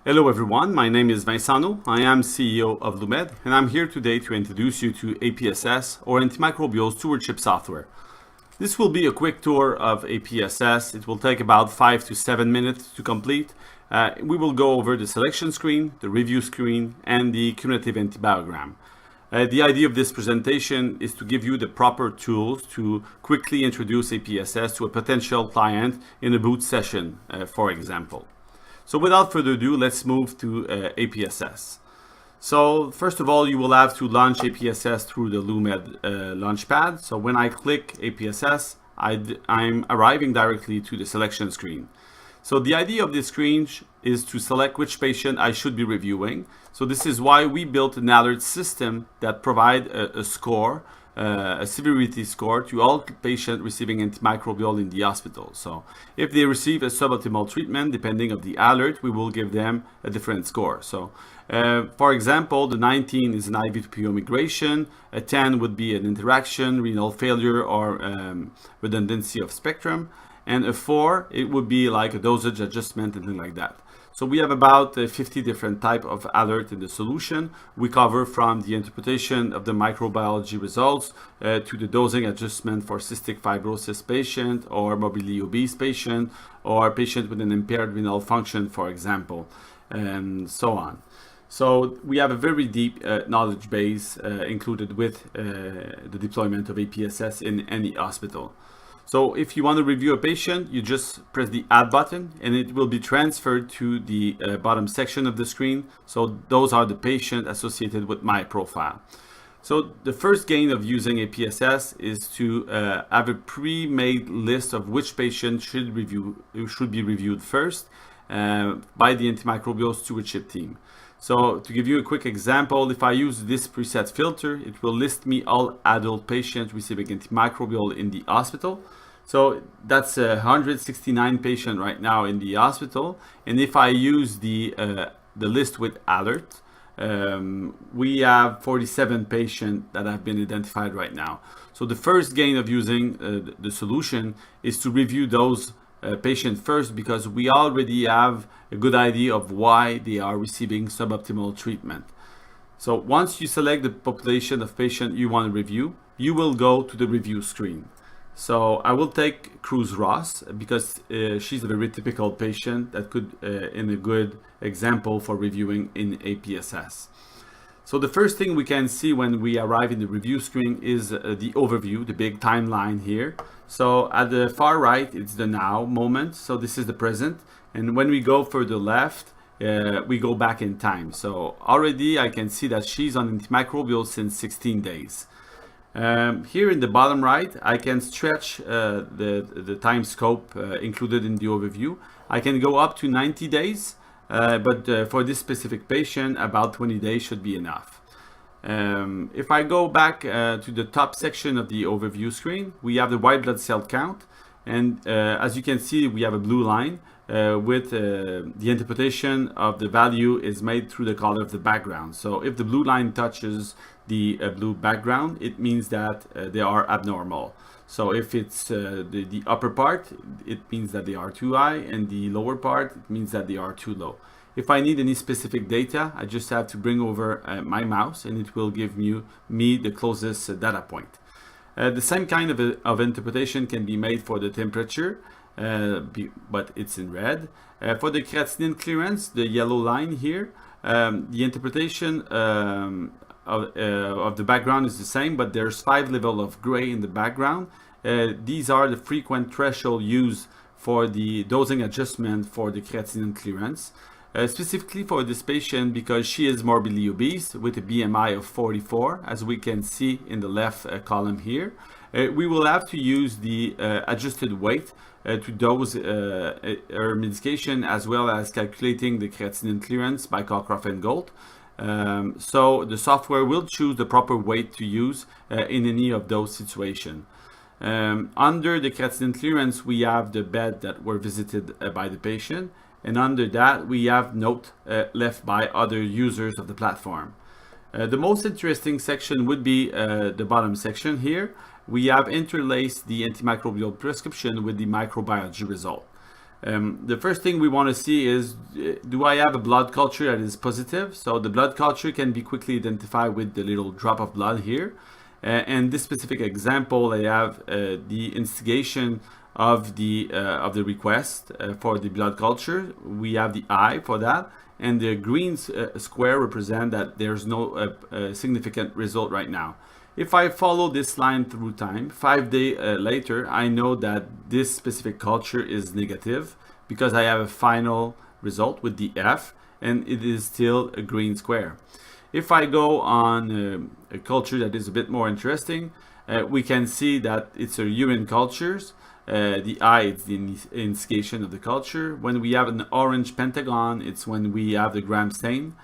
Hello everyone, my name is Vincent. I am CEO of Lumed, and I'm here today to introduce you to APSS, or Antimicrobial Stewardship Software. This will be a quick tour of APSS. It will take about 5 to 7 minutes to complete. We will go over the selection screen, the review screen, and the cumulative antibiogram. The idea of this presentation is to give you the proper tools to quickly introduce APSS to a potential client in a boot session, for example. So without further ado, let's move to APSS. So first of all, you will have to launch APSS through the Lumed Launchpad. So when I click APSS, I'm arriving directly to the selection screen. So the idea of this screen is to select which patient I should be reviewing. So this is why we built an alert system that provides a score, a severity score to all patients receiving antimicrobial in the hospital. So if they receive a suboptimal treatment, depending on the alert, we will give them a different score. So for example, the 19 is an IV to PO migration, a 10 would be an interaction, renal failure, or redundancy of spectrum, and a 4, it would be like a dosage adjustment and things like that. So we have about 50 different types of alert in the solution. We cover from the interpretation of the microbiology results to the dosing adjustment for cystic fibrosis patient or morbidly obese patient or patient with an impaired renal function, for example, and so on. So we have a very deep knowledge base included with the deployment of APSS in any hospital. So if you want to review a patient, you just press the Add button and it will be transferred to the bottom section of the screen. So those are the patients associated with my profile. So the first gain of using APSS is to have a pre-made list of which patient should be reviewed first by the antimicrobial stewardship team. So to give you a quick example, if I use this preset filter, it will list me all adult patients receiving antimicrobial in the hospital. So that's 169 patients right now in the hospital. And if I use the list with alert, we have 47 patients that have been identified right now. So the first gain of using the solution is to review those patient first, because we already have a good idea of why they are receiving suboptimal treatment. So once you select the population of patients you want to review, you will go to the review screen. So I will take Cruz Ross because she's a very typical patient that could in a good example for reviewing in APSS. So the first thing we can see when we arrive in the review screen is the overview, the big timeline here. So at the far right, it's the now moment. So this is the present. And when we go further left, we go back in time. So already I can see that she's on antimicrobial since 16 days. Here in the bottom right, I can stretch the time scope included in the overview. I can go up to 90 days. But for this specific patient, about 20 days should be enough. If I go back to the top section of the overview screen, we have the white blood cell count. And as you can see, we have a blue line with the interpretation of the value is made through the color of the background. So if the blue line touches the blue background, it means that they are abnormal. So if it's the upper part, it means that they are too high, and the lower part, it means that they are too low. If I need any specific data, I just have to bring over my mouse and it will give me the closest data point. The same kind of interpretation can be made for the temperature, but it's in red. For the creatinine clearance, the yellow line here, the interpretation of the background is the same, but there's 5 levels of gray in the background. These are the frequent threshold used for the dosing adjustment for the creatinine clearance. Specifically for this patient, because she is morbidly obese with a BMI of 44, as we can see in the left column here, we will have to use the adjusted weight to dose her medication, as well as calculating the creatinine clearance by Cockcroft and Gold. So the software will choose the proper weight to use in any of those situations. Under the creatinine clearance, we have the bed that were visited by the patient, and under that we have note left by other users of the platform. The most interesting section would be the bottom section here. We have interlaced the antimicrobial prescription with the microbiology result. The first thing we want to see is, do I have a blood culture that is positive? So the blood culture can be quickly identified with the little drop of blood here. And this specific example, I have the instigation of the request for the blood culture. We have the I for that, and the green square represent that there's no significant result right now. If I follow this line through time, 5 days later, I know that this specific culture is negative because I have a final result with the F, and it is still a green square. If I go on a culture that is a bit more interesting, we can see that it's a urine cultures. The I is the instigation of the culture. When we have an orange pentagon, it's when we have the gram stain.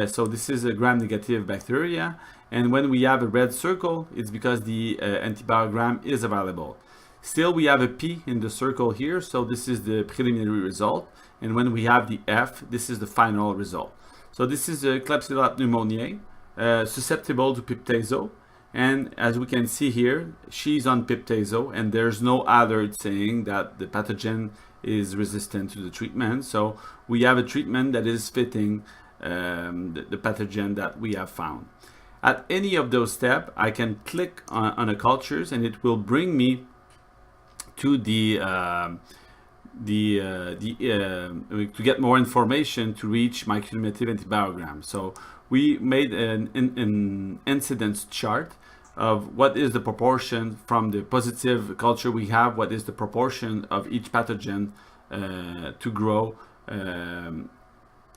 So this is a gram-negative bacteria. And when we have a red circle, it's because the antibiogram is available. Still, we have a P in the circle here, so this is the preliminary result. And when we have the F, this is the final result. So this is a Klebsiella pneumoniae, susceptible to piptazo. And as we can see here, she's on piptazo, and there's no alert saying that the pathogen is resistant to the treatment. So we have a treatment that is fitting the pathogen that we have found. At any of those steps, I can click on a cultures, and it will bring me to to get more information to reach my cumulative antibiogram. So we made an incidence chart of what is the proportion from the positive culture we have, what is the proportion of each pathogen to grow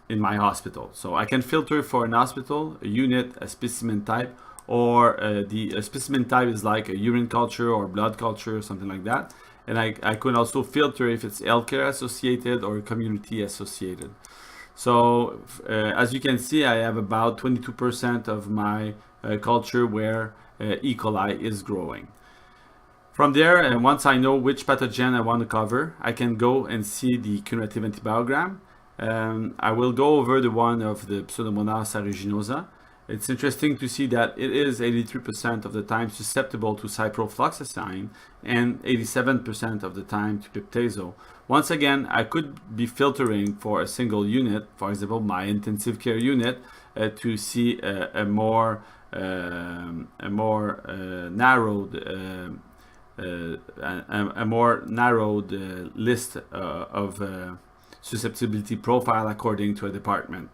in my hospital. So I can filter for an hospital, a unit, a specimen type, or a specimen type is like a urine culture or blood culture or something like that. And I could also filter if it's healthcare associated or community associated. So as you can see, I have about 22% of my culture where E. coli is growing. From there, and once I know which pathogen I want to cover, I can go and see the cumulative antibiogram. I will go over the one of the Pseudomonas aeruginosa. It's interesting to see that it is 83% of the time susceptible to ciprofloxacin and 87% of the time to piptazo. Once again, I could be filtering for a single unit, for example, my intensive care unit, to see a more narrowed list of susceptibility profile according to a department.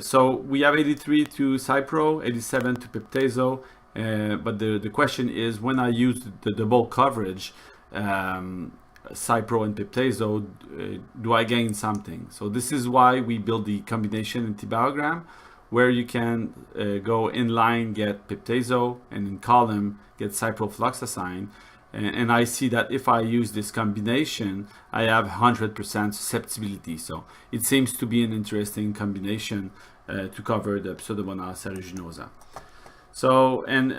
So we have 83 to Cipro, 87 to Piptazo, but the question is, when I use the double coverage, Cipro and Piptazo, do I gain something? So this is why we build the combination antibiogram, where you can go in line, get Piptazo, and in column, get ciprofloxacin. And I see that if I use this combination, I have 100% susceptibility. So it seems to be an interesting combination to cover the Pseudomonas aeruginosa. So, and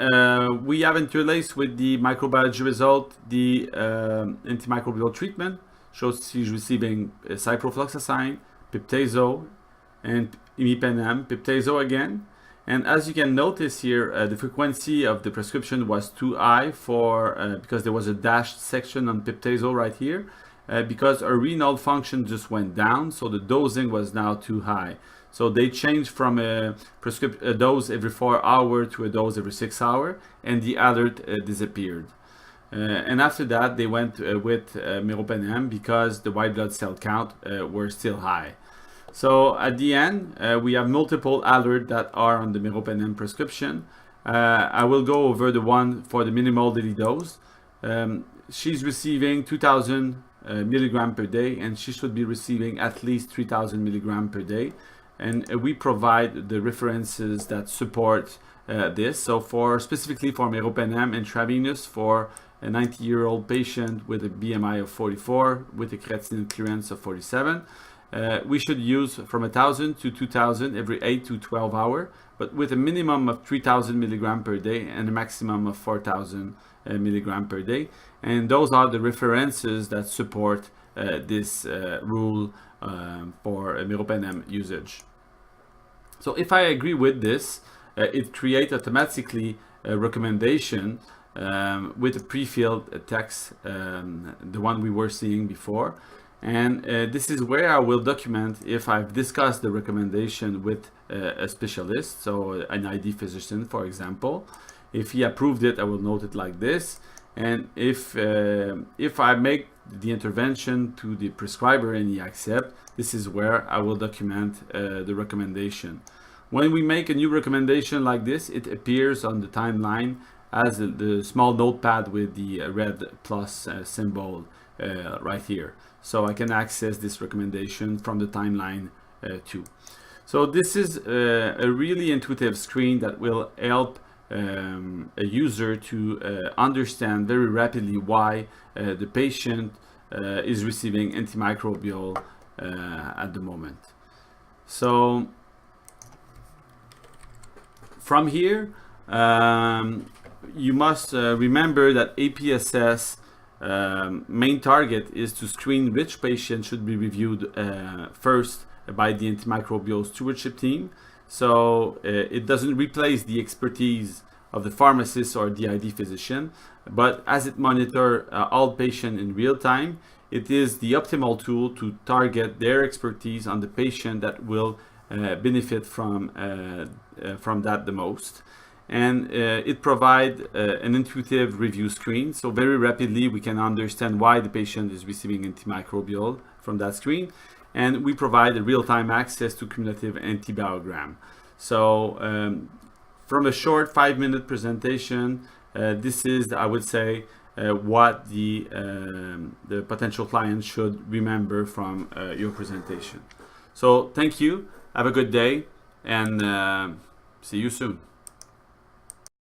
we have interlaced with the microbiology result, the antimicrobial treatment shows she's receiving ciprofloxacin, Piptazo, and imipenem, Piptazo again. And as you can notice here, the frequency of the prescription was too high for because there was a dashed section on Piptazo right here, because our renal function just went down, so the dosing was now too high. So they changed from a dose every 4 hours to a dose every 6 hours, and the alert disappeared. And after that, they went with meropenem because the white blood cell count were still high. So at the end, we have multiple alerts that are on the meropenem prescription. I will go over the one for the minimal daily dose. She's receiving 2,000 milligram per day, and she should be receiving at least 3,000 milligram per day. And we provide the references that support this. So specifically for meropenem intravenous for a 90-year-old patient with a BMI of 44 with a creatinine clearance of 47. We should use from 1,000 to 2,000 every 8 to 12 hours, but with a minimum of 3,000 milligram per day and a maximum of 4,000 milligram per day. And those are the references that support this rule for meropenem usage. So if I agree with this, it creates automatically a recommendation with a pre-filled text, the one we were seeing before. And this is where I will document if I've discussed the recommendation with a specialist, so an ID physician, for example. If he approved it, I will note it like this. And if I make the intervention to the prescriber and he accepts, this is where I will document the recommendation. When we make a new recommendation like this, it appears on the timeline as the small notepad with the red plus symbol right here. So I can access this recommendation from the timeline too. So this is a really intuitive screen that will help a user to understand very rapidly why the patient is receiving antimicrobial at the moment. So from here, you must remember that APSS main target is to screen which patients should be reviewed first by the antimicrobial stewardship team. So it doesn't replace the expertise of the pharmacist or the ID physician, but as it monitors all patients in real time, it is the optimal tool to target their expertise on the patient that will benefit from that the most. And it provides an intuitive review screen, so very rapidly we can understand why the patient is receiving antimicrobial from that screen, and we provide a real-time access to cumulative antibiogram. So from a short 5-minute presentation, this is, I would say, what the potential client should remember from your presentation. So thank you, have a good day, and see you soon.